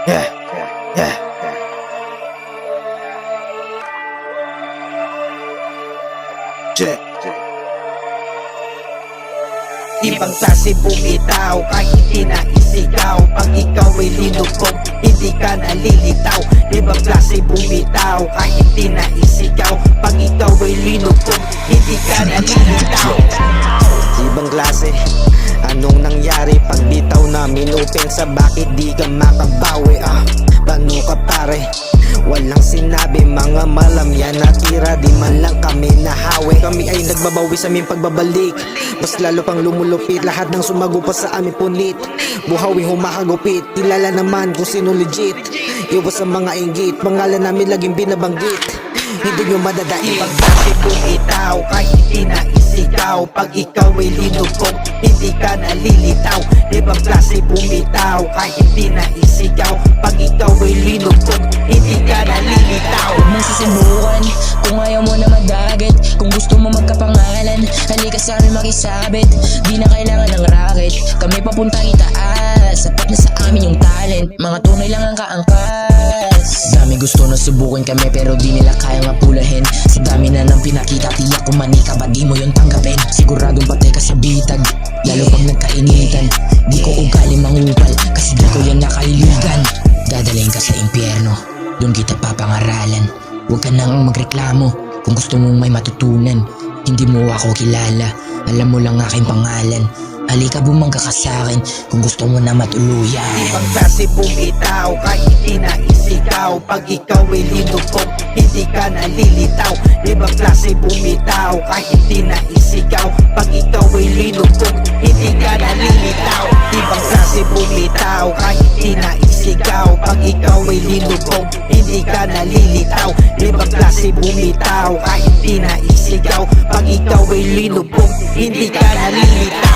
Yeah, yeah. Check. Ibang klase bumitaw kahit di na isigaw. Pag ikaw ay linubog, hindi ka nalilitaw. Ibang klase bumitaw kahit di na isigaw. Pag ikaw ay linubog, hindi ka nalilitaw. Ibang klase, anong nangyari pag bitaw na minupin sa bakit di ka makabawi? Paano ka pare? Walang sinabi, mga malamya na tira, di man lang kami nahawi. Kami ay nagbabawi sa aming pagbabalik, mas lalo pang lumulupit. Lahat ng sumago pa sa aming punit, buhawing humakagupit. Kilala naman kung sino legit, iwas sa mga inggit. Pangalan namin laging binabanggit, hindi nyo madadaig. Ibang klase bumitaw kahit di na isigaw. Pag ikaw ay linubog, hindi ka nalilitaw. Ibang klase bumitaw kahit di na isigaw. Pag ikaw ay linubog, hindi ka nalilitaw. Huwag mong susubukan kung ayaw mo na madagit. Kung gusto mo magkapangalan, halika sa amin makisabit. Di na kailangan ng racket, kami papuntang itaas. Sapat na sa amin yung talent, mga tunay lang ang kaangkas. Dami gusto na subukin kami pero di nila kayang apulahin. Sa dami na nang pinakita, tiyak kung manika ba di mo yung tanggapin. Siguradong patay ka sa bitag, lalo pag nagkainitan. Di ko ugali mangupal, kasi di ko yan nakailigan. Dadalhin ka sa impyerno, doon kita papangaralan. Huwag ka nang magreklamo kung gusto mong may matutunan. Hindi mo ako kilala, alam mo lang aking pangalan. Halika bumangga ka sa'kin kung gusto mo na matuluyan. Ibang klase bumitaw kahit di na isigaw. Pag ikaw ay linubog, hindi ka nalilitaw. Ibang klase bumitaw kahit di na isigaw. Pag ikaw ay linubog, hindi ka nalilitaw. Ibang klase bumitaw kahit di na isigaw. Pag ikaw ay linubog, hindi ka nalilitaw. Ibang klase bumitaw kahit di na isigaw. Pag ikaw ay linubog, hindi ka nalilitaw.